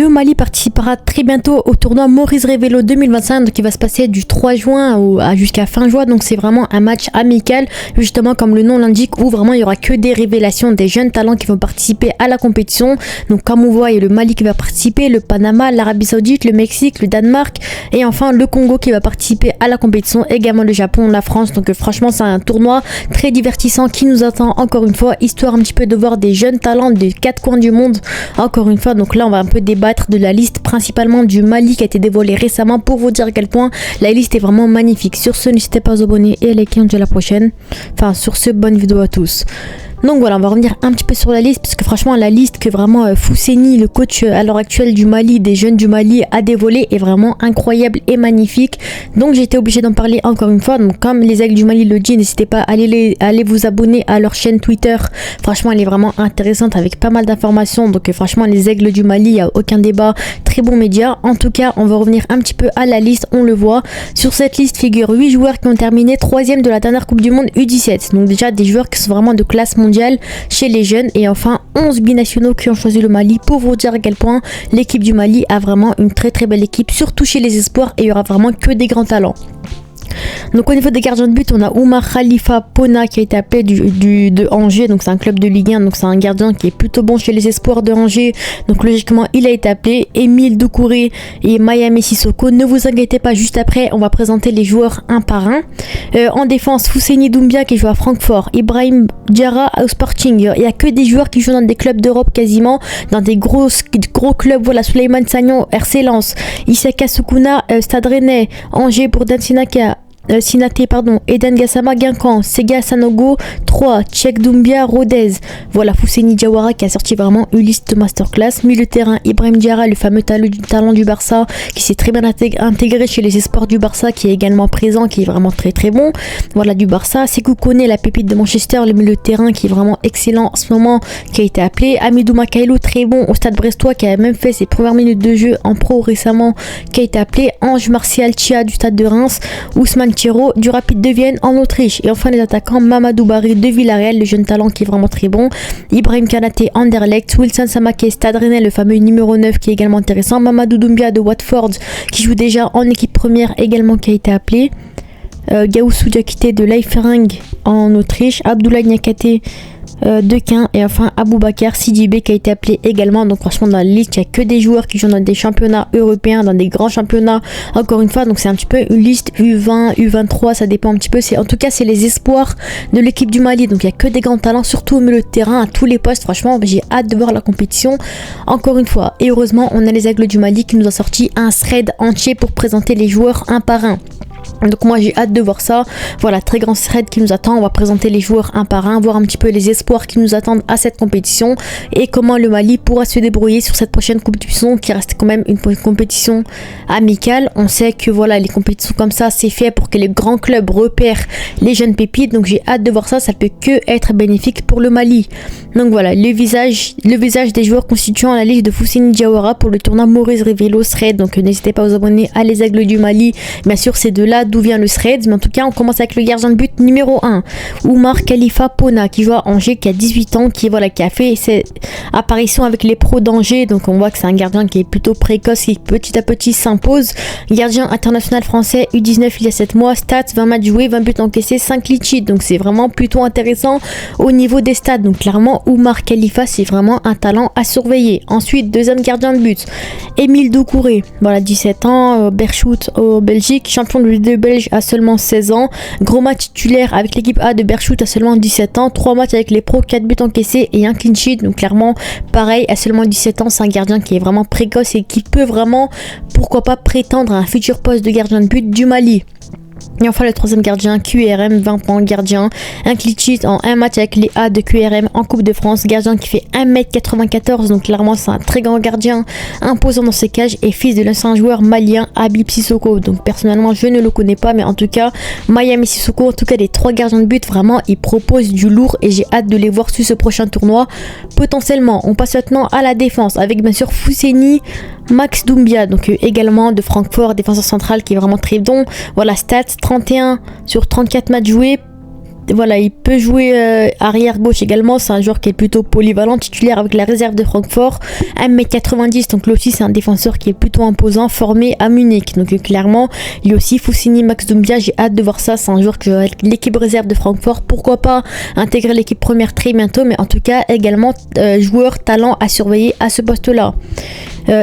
le Mali participera très bientôt au tournoi Maurice Révélo 2025 qui va se passer du 3 juin jusqu'à fin juin. Donc c'est vraiment un match amical, justement comme le nom l'indique, où vraiment il y aura que des révélations, des jeunes talents qui vont participer à la compétition. Donc comme on voit, il y a le Mali qui va participer, le Panama, l'Arabie Saoudite, le Mexique, le Danemark et enfin le Congo qui va participer à la compétition, également le Japon, la France. Donc franchement c'est un tournoi très divertissant qui nous attend encore une fois, histoire un petit peu de voir des jeunes talents des quatre coins du monde encore une fois. Donc là on va un peu débattre de la liste principalement du Mali qui a été dévoilée récemment pour vous dire à quel point la liste est vraiment magnifique. Sur ce, n'hésitez pas à vous abonner et à liker. On se dit à la prochaine. Enfin sur ce, bonne vidéo à tous. Donc voilà, on va revenir un petit peu sur la liste parce que franchement la liste que vraiment Fousseni, le coach à l'heure actuelle du Mali, des jeunes du Mali, a dévoilé est vraiment incroyable et magnifique. Donc j'ai été obligée d'en parler encore une fois. Donc comme les Aigles du Mali le disent, n'hésitez pas à aller vous abonner à leur chaîne Twitter. Franchement elle est vraiment intéressante avec pas mal d'informations. Donc franchement les Aigles du Mali, il n'y a aucun débat, très bon média. En tout cas on va revenir un petit peu à la liste, on le voit. Sur cette liste figurent 8 joueurs qui ont terminé 3e de la dernière Coupe du Monde U17. Donc déjà des joueurs qui sont vraiment de classe mondiale chez les jeunes, et enfin 11 binationaux qui ont choisi le Mali pour vous dire à quel point l'équipe du Mali a vraiment une très très belle équipe, surtout chez les espoirs, et il y aura vraiment que des grands talents. Donc au niveau des gardiens de but, on a Oumar Khalifa Pona qui a été appelé de Angers, donc c'est un club de Ligue 1, donc c'est un gardien qui est plutôt bon chez les espoirs de Angers, donc logiquement il a été appelé. Émile Doucouré et Mayame Sissoko, ne vous inquiétez pas, juste après on va présenter les joueurs un par un. En défense, Fousseni Doumbia qui joue à Francfort, Ibrahim Diarra au Sporting, il n'y a que des joueurs qui jouent dans des clubs d'Europe quasiment, dans des gros clubs, voilà, Souleymane Sagnon, RC Lens, Isaka Sukuna, Stade Rennais, Angers pour Dan Sinaté, Eden Gassama, Guingamp, Sega Sanogo, 3, Tchèque Doumbia, Rodez. Voilà, Fousseni Diawara qui a sorti vraiment une liste masterclass. Milieu de terrain, Ibrahim Diarra, le fameux talent du Barça, qui s'est très bien intégré chez les espoirs du Barça, qui est également présent, qui est vraiment très très bon. Voilà, du Barça. Sekou Koné, la pépite de Manchester, le milieu de terrain qui est vraiment excellent en ce moment, qui a été appelé. Amidou Makailou, très bon au Stade Brestois, qui a même fait ses premières minutes de jeu en pro récemment, qui a été appelé. Ange Martial Chia du Stade de Reims, Ousmane Thiro du Rapide de Vienne en Autriche, et enfin les attaquants Mamadou Barry de Villarreal, le jeune talent qui est vraiment très bon, Ibrahim Kanaté Anderlecht, Wilson Samaké Stade Rennais, le fameux numéro 9 qui est également intéressant, Mamadou Doumbia de Watford qui joue déjà en équipe première également, qui a été appelé, Gaussou Diakité de Leifering en Autriche, Abdoulaye Niakate de Caen, et enfin Aboubacar Sidibé qui a été appelé également. Donc franchement dans la liste il n'y a que des joueurs qui jouent dans des championnats européens, dans des grands championnats encore une fois. Donc c'est un petit peu une liste U20, U23, ça dépend un petit peu. En tout cas c'est les espoirs de l'équipe du Mali, donc il n'y a que des grands talents, surtout au milieu de terrain à tous les postes. Franchement j'ai hâte de voir la compétition encore une fois, et heureusement on a les Aigles du Mali qui nous a sorti un thread entier pour présenter les joueurs un par un. Donc moi j'ai hâte de voir ça. Voilà, très grand thread qui nous attend. On va présenter les joueurs un par un, voir un petit peu les espoirs qui nous attendent à cette compétition et comment le Mali pourra se débrouiller sur cette prochaine compétition qui reste quand même une compétition amicale. On sait que voilà, les compétitions comme ça c'est fait pour que les grands clubs repèrent les jeunes pépites. Donc j'ai hâte de voir ça, ça peut que être bénéfique pour le Mali. Donc voilà, le visage des joueurs constituant la liste de Fousseni Diawara pour le tournoi Maurice Révélo thread. Donc n'hésitez pas à vous abonner à les Aigles du Mali. Bien sûr c'est de là d'où vient le thread, mais en tout cas on commence avec le gardien de but numéro 1, Oumar Khalifa Pona qui joue à Angers, qui a 18 ans, qui a fait ses apparitions avec les pros d'Angers. Donc on voit que c'est un gardien qui est plutôt précoce, qui petit à petit s'impose. Gardien international français U19 il y a 7 mois, stats 20 matchs joués, 20 buts encaissés, 5 clean sheets. Donc c'est vraiment plutôt intéressant au niveau des stats. Donc clairement Oumar Khalifa c'est vraiment un talent à surveiller. Ensuite deuxième gardien de but, Émile Doucouré, voilà 17 ans, Berchut au Belgique, champion de Ligue 2 belge à seulement 16 ans, gros match titulaire avec l'équipe A de Berchut à seulement 17 ans, 3 matchs avec les pros, 4 buts encaissés et un clean sheet. Donc clairement pareil, à seulement 17 ans c'est un gardien qui est vraiment précoce et qui peut vraiment, pourquoi pas, prétendre à un futur poste de gardien de but du Mali. Et enfin le troisième gardien, QRM, 20 points, gardien, un clean sheet en un match avec les A de QRM en Coupe de France, gardien qui fait 1m94, donc clairement c'est un très grand gardien, imposant dans ses cages, et fils de l'ancien joueur malien Habib Sissoko. Donc personnellement je ne le connais pas, mais en tout cas Mayame Sissoko, en tout cas les 3 gardiens de but, vraiment ils proposent du lourd et j'ai hâte de les voir sur ce prochain tournoi potentiellement. On passe maintenant à la défense avec bien sûr Fousseni Max Doumbia, donc également de Francfort, défenseur central qui est vraiment très bon. Voilà, stats 31 sur 34 matchs joués, voilà, il peut jouer arrière gauche également. C'est un joueur qui est plutôt polyvalent, titulaire avec la réserve de Francfort. 1m90, donc lui aussi c'est un défenseur qui est plutôt imposant, formé à Munich. Donc clairement, lui aussi Foussini Max Doumbia, j'ai hâte de voir ça. C'est un joueur que l'équipe réserve de Francfort, pourquoi pas intégrer l'équipe première très bientôt, mais en tout cas également joueur talent à surveiller à ce poste-là.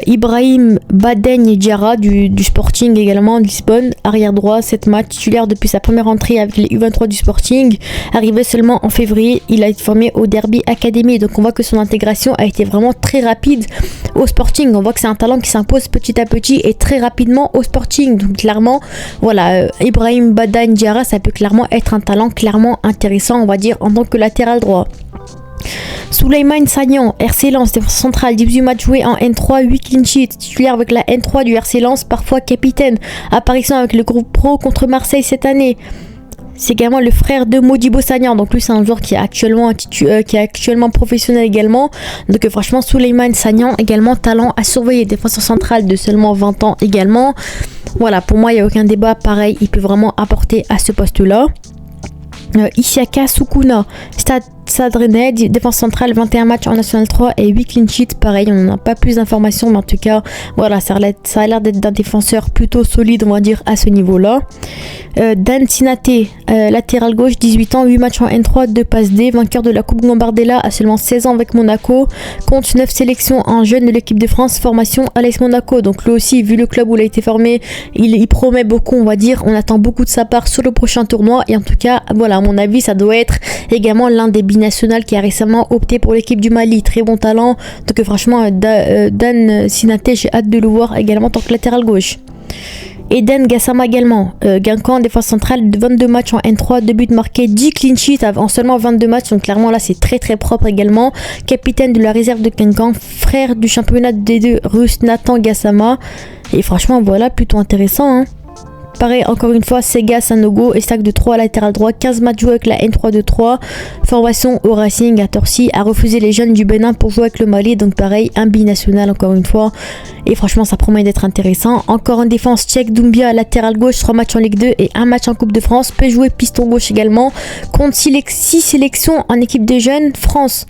Ibrahim Baden Diarra du Sporting également de Lisbonne, arrière droit, 7 matchs, titulaire depuis sa première entrée avec les U23 du Sporting, arrivé seulement en février, il a été formé au Derby Academy, donc on voit que son intégration a été vraiment très rapide au Sporting. On voit que c'est un talent qui s'impose petit à petit et très rapidement au Sporting, donc clairement voilà, Ibrahim Baden Diarra, ça peut clairement être un talent clairement intéressant, on va dire, en tant que latéral droit. Souleymane Sagnan, RC Lens, défense centrale, 18 matchs joués en N3, 8 clean sheets, titulaire avec la N3 du RC Lens, parfois capitaine, apparition avec le groupe pro contre Marseille cette année. C'est également le frère de Modibo Sagnan, donc lui c'est un joueur qui est actuellement professionnel également. Donc franchement Souleymane Sagnan également talent à surveiller, défenseur central de seulement 20 ans également. Voilà, pour moi il n'y a aucun débat, pareil, il peut vraiment apporter à ce poste-là. Isiaka Sukuna, Stade Rennais, défense centrale, 21 matchs en National 3 et 8 clean sheets. Pareil, on n'a pas plus d'informations, mais en tout cas, voilà, ça a l'air d'être un défenseur plutôt solide, on va dire, à ce niveau-là. Dan Sinate, latéral gauche, 18 ans, 8 matchs en N3, 2 passes D, vainqueur de la Coupe Gambardella à seulement 16 ans avec Monaco, compte 9 sélections en jeune de l'équipe de France, formation à l'AS Monaco. Donc lui aussi, vu le club où il a été formé, il promet beaucoup, on va dire, on attend beaucoup de sa part sur le prochain tournoi. Et en tout cas, voilà, à mon avis, ça doit être également l'un des binationals qui a récemment opté pour l'équipe du Mali. Très bon talent. Donc franchement, Dan Sinate, j'ai hâte de le voir également en tant que latéral gauche. Eden Gassama également, Guingamp, défense centrale, 22 matchs en N3, 2 buts marqués, 10 clean sheets en seulement 22 matchs, donc clairement là c'est très très propre également. Capitaine de la réserve de Guingamp, frère du championnat D2 russe Nathan Gassama, et franchement voilà, plutôt intéressant, hein. Pareil, encore une fois, Sega Sanogo et stack de 3 latéral droit, 15 matchs joués avec la N3 de 3, formation au Racing à Torcy, a refusé les jeunes du Bénin pour jouer avec le Mali, donc pareil, un binational encore une fois, et franchement ça promet d'être intéressant. Encore en défense, Tchèque Doumbia, latéral gauche, 3 matchs en Ligue 2 et 1 match en Coupe de France, peut jouer piston gauche également, compte 6 sélections en équipe des jeunes, France,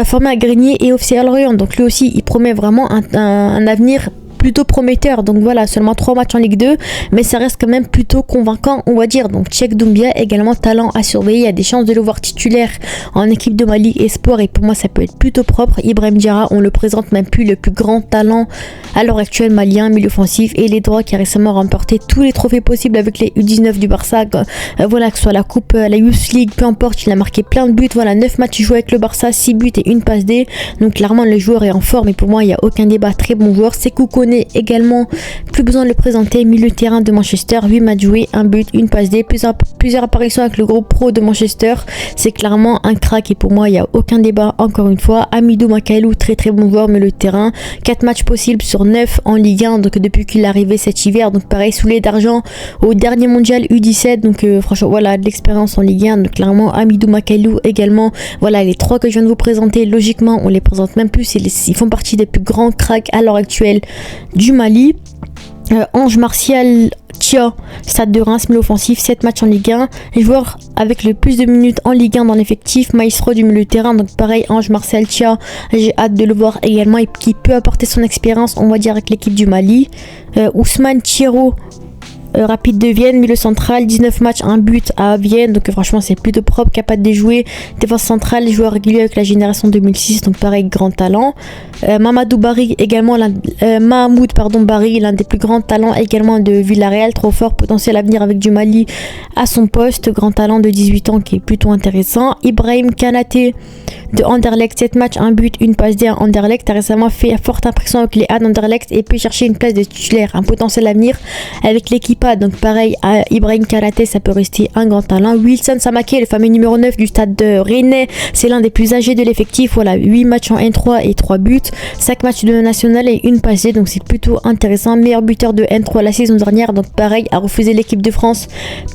formé à Grigny et officiel à Lorient, donc lui aussi il promet vraiment un avenir plutôt prometteur. Donc voilà, seulement 3 matchs en Ligue 2, mais ça reste quand même plutôt convaincant, on va dire. Donc Tchèque Doumbia, également talent à surveiller, il y a des chances de le voir titulaire en équipe de Mali Espoir, et pour moi ça peut être plutôt propre. Ibrahim Diarra, on le présente même plus le plus grand talent à l'heure actuelle malien, milieu offensif et les droits, qui a récemment remporté tous les trophées possibles avec les U19 du Barça, voilà, que ce soit la coupe, la Youth League, peu importe, il a marqué plein de buts. Voilà, 9 matchs joués avec le Barça, 6 buts et une passe D, donc clairement le joueur est en forme, et pour moi il n'y a aucun débat, très bon joueur. Sekou Koné également, plus besoin de le présenter, milieu de terrain de Manchester, 8 matchs joués, 1 but, une passe D, plusieurs apparitions avec le groupe pro de Manchester, c'est clairement un crack, et pour moi il n'y a aucun débat. Encore une fois, Amidou Makailou, très très bon joueur, milieu de terrain, 4 matchs possibles sur 9 en Ligue 1, donc depuis qu'il est arrivé cet hiver, donc pareil, soulier d'argent au dernier mondial U17, donc franchement voilà, de l'expérience en Ligue 1, donc clairement Amidou Makailou également. Voilà, les 3 que je viens de vous présenter, logiquement on les présente même plus, ils font partie des plus grands cracks à l'heure actuelle du Mali. Ange Martial Tia, Stade de Reims, milieu offensif, 7 matchs en Ligue 1, joueur avec le plus de minutes en Ligue 1 dans l'effectif, maestro du milieu de terrain, donc pareil, Ange Martial Tia, j'ai hâte de le voir également, et qui peut apporter son expérience, on va dire, avec l'équipe du Mali. Ousmane Thierro, Rapide de Vienne, milieu central, 19 matchs, 1 but à Vienne, donc franchement c'est plutôt propre, capable de jouer, défense centrale, joueur régulier avec la génération 2006, donc pareil, grand talent. Mamadou Barry également, Mahmoud Barry, l'un des plus grands talents également de Villarreal, trop fort, potentiel avenir avec du Mali à son poste, grand talent de 18 ans qui est plutôt intéressant. Ibrahim Kanaté de Anderlecht, 7 matchs, 1 but, une passe D à Anderlecht, a récemment fait forte impression avec les A d'Anderlecht et peut chercher une place de titulaire, un potentiel avenir avec l'équipe. Donc pareil, à Ibrahim Kanaté, ça peut rester un grand talent. Wilson Samaké, le fameux numéro 9 du Stade de Rennais, c'est l'un des plus âgés de l'effectif. Voilà, 8 matchs en N3 et 3 buts, 5 matchs de national et une passée, donc c'est plutôt intéressant. Meilleur buteur de N3 la saison dernière, donc pareil, a refusé l'équipe de France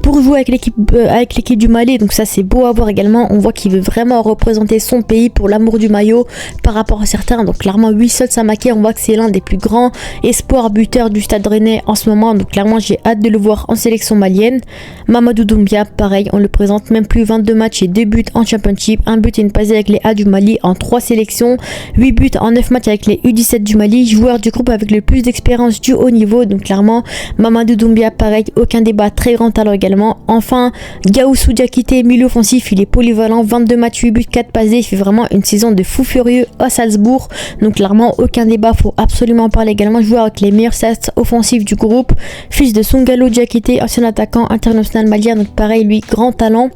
pour jouer avec l'équipe du Mali, donc ça c'est beau à voir également. On voit qu'il veut vraiment représenter son pays pour l'amour du maillot par rapport à certains. Donc clairement Wilson Samaké, on voit que c'est l'un des plus grands espoirs buteurs du Stade Rennais en ce moment, donc clairement j'ai hâte hâte de le voir en sélection malienne. Mamadou Doumbia, pareil, on le présente même plus, 22 matchs et 2 buts en Championship, 1 but et une passe avec les A du Mali en 3 sélections, 8 buts en 9 matchs avec les U17 du Mali, joueur du groupe avec le plus d'expérience du haut niveau. Donc clairement, Mamadou Doumbia, pareil, aucun débat, très grand talent également. Enfin, Gaoussou Diakité, milieu offensif, il est polyvalent, 22 matchs, 8 buts, 4 passes D, il fait vraiment une saison de fou furieux à Salzbourg. Donc clairement, aucun débat, faut absolument en parler également. Joueur avec les meilleurs stats offensifs du groupe, fils de Songalo Diakité, ancien attaquant international malien, donc pareil, lui, grand talent.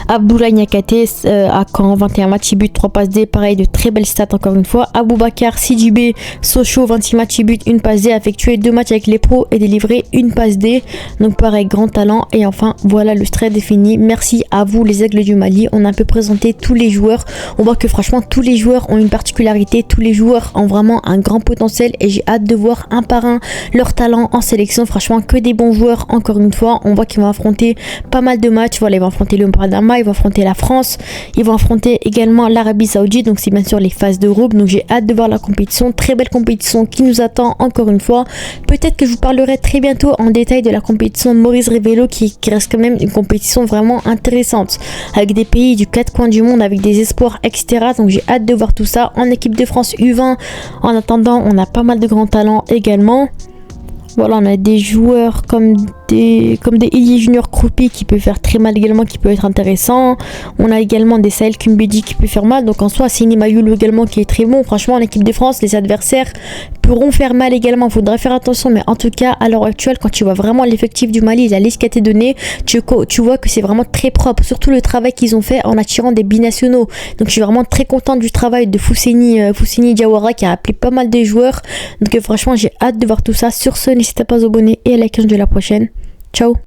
Abdoulaye Niakate à Caen, 21 matchs, 6 buts, 3 passes D, pareil, de très belles stats encore une fois. Aboubakar Sidibé Sochaux, 26 matchs, 6 buts, 1 passe D, effectué 2 matchs avec les pros et délivré 1 passe D, donc pareil, grand talent. Et enfin voilà, le trait défini. Merci à vous les Aigles du Mali, on a un peu présenté tous les joueurs. On voit que franchement tous les joueurs ont une particularité, tous les joueurs ont vraiment un grand potentiel et j'ai hâte de voir un par un leur talent en sélection. Franchement que des bons joueurs encore une fois. On voit qu'ils vont affronter pas mal de matchs, voilà, ils vont affronter le Paradama, ils vont affronter la France, ils vont affronter également l'Arabie Saoudite, donc c'est bien sûr les phases de groupe. Donc j'ai hâte de voir la compétition, très belle compétition qui nous attend encore une fois. Peut-être que je vous parlerai très bientôt en détail de la compétition Maurice Révélo qui reste quand même une compétition vraiment intéressante avec des pays du 4 coins du monde, avec des espoirs, etc. Donc j'ai hâte de voir tout ça. En équipe de France U20, en attendant, on a pas mal de grands talents également. Voilà, on a des joueurs comme des Ilie Junior Croupi qui peut faire très mal également, qui peut être intéressant. On a également des Sahel Kumbedi qui peut faire mal. Donc en soi, Sini Mayoulou également qui est très bon. Franchement, en équipe de France, les adversaires pourront faire mal également. Il faudra faire attention. Mais en tout cas, à l'heure actuelle, quand tu vois vraiment l'effectif du Mali, la liste qui a été donnée, tu vois que c'est vraiment très propre. Surtout le travail qu'ils ont fait en attirant des binationaux. Donc je suis vraiment très contente du travail de Fousseni Diawara qui a appelé pas mal de joueurs. Donc franchement, j'ai hâte de voir tout ça. Sur ce, n'hésitez pas à vous abonner et à liker de la prochaine. Ciao.